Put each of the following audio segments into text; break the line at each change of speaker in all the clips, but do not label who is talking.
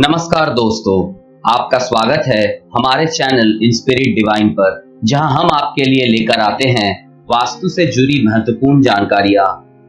नमस्कार दोस्तों, आपका स्वागत है हमारे चैनल इंस्पिरिट डिवाइन पर, जहां हम आपके लिए लेकर आते हैं वास्तु से जुड़ी महत्वपूर्ण जानकारियां।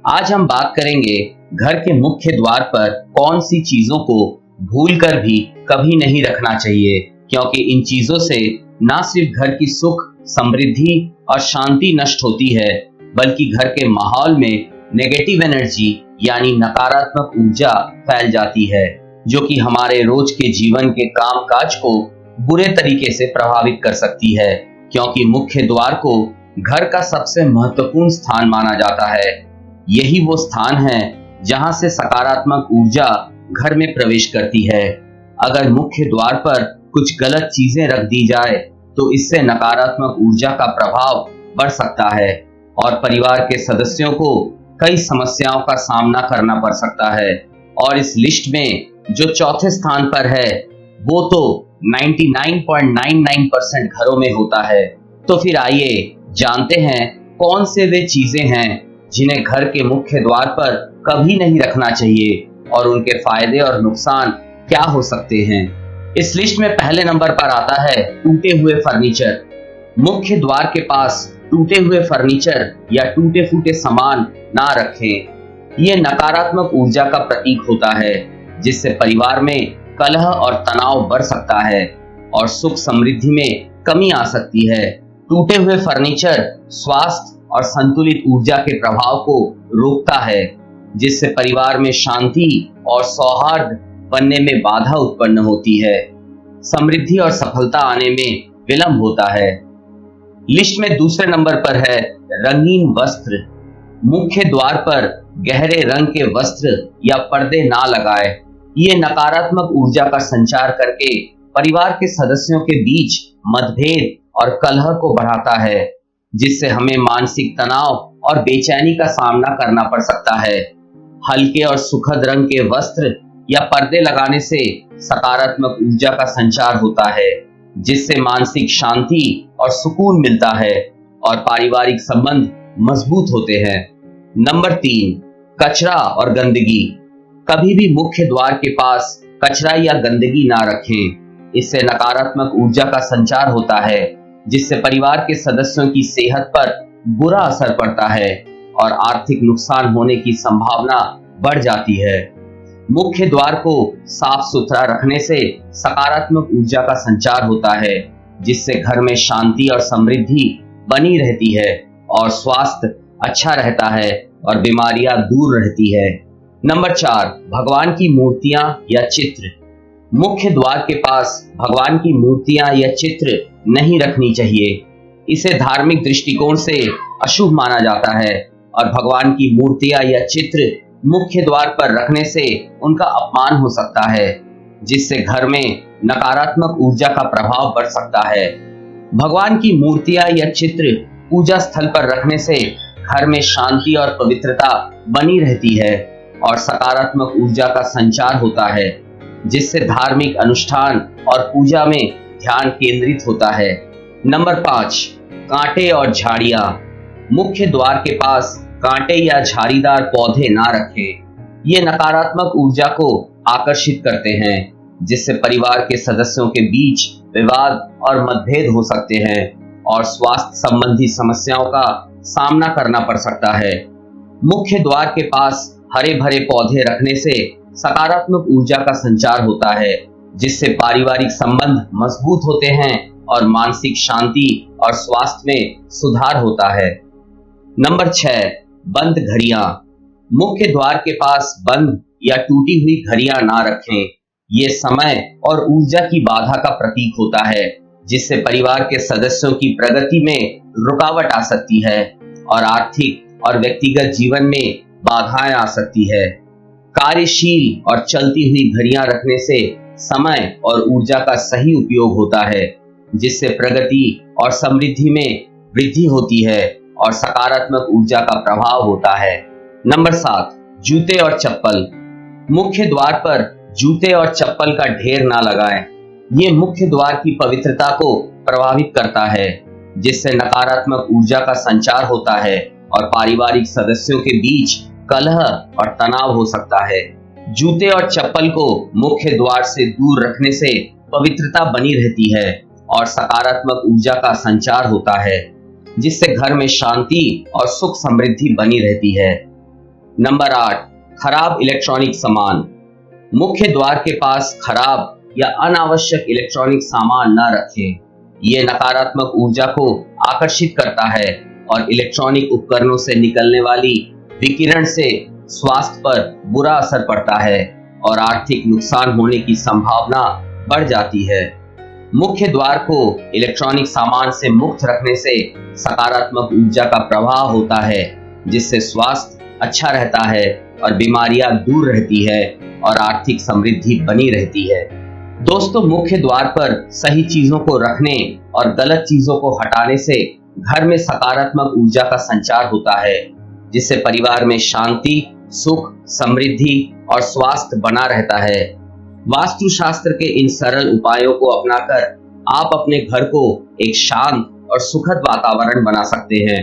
आज हम बात करेंगे घर के मुख्य द्वार पर कौन सी चीजों को भूलकर भी कभी नहीं रखना चाहिए, क्योंकि इन चीजों से न सिर्फ घर की सुख, समृद्धि और शांति नष्ट होती है, बल्कि घर के माहौल में नेगेटिव एनर्जी यानी नकारात्मक ऊर्जा फैल जाती है, जो कि हमारे रोज के जीवन के कामकाज को बुरे तरीके से प्रभावित कर सकती है। क्योंकि मुख्य द्वार को घर का सबसे महत्वपूर्ण स्थान माना जाता है। यही वो स्थान है जहां से सकारात्मक ऊर्जा घर में प्रवेश करती है। अगर मुख्य द्वार पर कुछ गलत चीजें रख दी जाए तो इससे नकारात्मक ऊर्जा का प्रभाव बढ़ सकता है और परिवार के सदस्यों को कई समस्याओं का सामना करना पड़ सकता है। और इस लिस्ट में जो चौथे स्थान पर है वो तो 99.99% घरों में होता है। तो फिर आइए जानते हैं कौन से वे चीजें हैं जिन्हें घर के मुख्य द्वार पर कभी नहीं रखना चाहिए और उनके फायदे और नुकसान क्या हो सकते हैं। इस लिस्ट में पहले नंबर पर आता है टूटे हुए फर्नीचर। मुख्य द्वार के पास टूटे हुए फर्नीचर या टूटे फूटे सामान ना रखें। ये नकारात्मक ऊर्जा का प्रतीक होता है, जिससे परिवार में कलह और तनाव बढ़ सकता है और सुख समृद्धि में कमी आ सकती है। टूटे हुए फर्नीचर स्वास्थ्य और संतुलित ऊर्जा के प्रभाव को रोकता है, जिससे परिवार में शांति और सौहार्द बनने में बाधा उत्पन्न होती है। समृद्धि और सफलता आने में विलंब होता है। लिस्ट में दूसरे नंबर पर है रंगीन वस्त्र। मुख्य द्वार पर गहरे रंग के वस्त्र या पर्दे ना लगाएं। ये नकारात्मक ऊर्जा का संचार करके परिवार के सदस्यों के बीच मतभेद और कलह को बढ़ाता है, जिससे हमें मानसिक तनाव और बेचैनी का सामना करना पड़ सकता है। हल्के और सुखद रंग के वस्त्र या पर्दे लगाने से सकारात्मक ऊर्जा का संचार होता है, जिससे मानसिक शांति और सुकून मिलता है और पारिवारिक संबंध मजबूत होते हैं। नंबर 3, कचरा और गंदगी। कभी भी मुख्य द्वार के पास कचरा या गंदगी ना रखें। इससे नकारात्मक ऊर्जा का संचार होता है, जिससे परिवार के सदस्यों की सेहत पर बुरा असर पड़ता है और आर्थिक नुकसान होने की संभावना बढ़ जाती है। मुख्य द्वार को साफ सुथरा रखने से सकारात्मक ऊर्जा का संचार होता है, जिससे घर में शांति और समृद्धि बनी रहती है और स्वास्थ्य अच्छा रहता है और बीमारियां दूर रहती है। नंबर 4, भगवान की मूर्तियां या चित्र। मुख्य द्वार के पास भगवान की मूर्तियां या चित्र नहीं रखनी चाहिए। इसे धार्मिक दृष्टिकोण से अशुभ माना जाता है और भगवान की मूर्तियां या चित्र मुख्य द्वार पर रखने से उनका अपमान हो सकता है, जिससे घर में नकारात्मक ऊर्जा का प्रभाव बढ़ सकता है। भगवान की मूर्तियां या चित्र पूजा स्थल पर रखने से घर में शांति और पवित्रता बनी रहती है और सकारात्मक ऊर्जा का संचार होता है, जिससे धार्मिक अनुष्ठान और पूजा में ध्यान केंद्रित होता है। नंबर 5, कांटे और झाड़ियां। मुख्य द्वार के पास कांटे या झाड़ीदार पौधे ना रखें। ये नकारात्मक ऊर्जा को आकर्षित करते हैं, जिससे परिवार के सदस्यों के बीच विवाद और मतभेद हो सकते हैं और स्वास्थ्य संबंधी समस्याओं का सामना करना पड़ सकता है। मुख्य द्वार के पास हरे भरे पौधे रखने से सकारात्मक ऊर्जा का संचार होता है, जिससे पारिवारिक संबंध मजबूत होते हैं और मानसिक शांति और स्वास्थ्य में सुधार होता है। नंबर 6, बंद घड़ियां। मुख्य द्वार के पास बंद या टूटी हुई घड़ियां ना रखें। ये समय और ऊर्जा की बाधा का प्रतीक होता है, जिससे परिवार के सदस्यों की प्रगति में रुकावट आ सकती है और आर्थिक और व्यक्तिगत जीवन में बाधाएं आ सकती है। कार्यशील और चलती हुई घड़ियां रखने से समय और ऊर्जा का सही उपयोग होता है, जिससे प्रगति और समृद्धि में वृद्धि होती है और सकारात्मक ऊर्जा का प्रभाव होता है। नंबर 7, जूते और चप्पल। मुख्य द्वार पर जूते और चप्पल का ढेर ना लगाएं। ये मुख्य द्वार की पवित्रता को प्रभावित करता है, जिससे नकारात्मक ऊर्जा का संचार होता है और पारिवारिक सदस्यों के बीच कलह और तनाव हो सकता है। जूते और चप्पल को मुख्य द्वार से दूर रखने से पवित्रता बनी रहती है और सकारात्मक ऊर्जा का संचार होता है, जिससे घर में शांति और सुख समृद्धि बनी रहती है। नंबर 8, खराब इलेक्ट्रॉनिक सामान। मुख्य द्वार के पास खराब या अनावश्यक इलेक्ट्रॉनिक सामान न रखें। ये नकारात्मक ऊर्जा को आकर्षित करता है और इलेक्ट्रॉनिक उपकरणों से निकलने वाली विकिरण से स्वास्थ्य पर बुरा असर पड़ता है और आर्थिक नुकसान होने की संभावना बढ़ जाती है। मुख्य द्वार को इलेक्ट्रॉनिक सामान से मुक्त रखने से सकारात्मक ऊर्जा का प्रवाह होता है, जिससे स्वास्थ्य अच्छा रहता है और बीमारियां दूर रहती है और आर्थिक समृद्धि बनी रहती है। दोस्तों, मुख्य द्वार पर सही चीजों को रखने और गलत चीजों को हटाने से घर में सकारात्मक ऊर्जा का संचार होता है, जिससे परिवार में शांति, सुख, समृद्धि और स्वास्थ्य बना रहता है। वास्तुशास्त्र के इन सरल उपायों को अपनाकर आप अपने घर को एक शांत और सुखद वातावरण बना सकते हैं।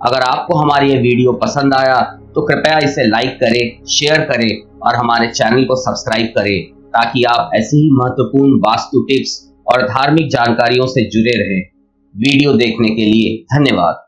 अगर आपको हमारी ये वीडियो पसंद आया तो कृपया इसे लाइक करें, शेयर करें और हमारे चैनल को सब्सक्राइब करें, ताकि आप ऐसी ही महत्वपूर्ण वास्तु टिप्स और धार्मिक जानकारियों से जुड़े रहें। वीडियो देखने के लिए धन्यवाद।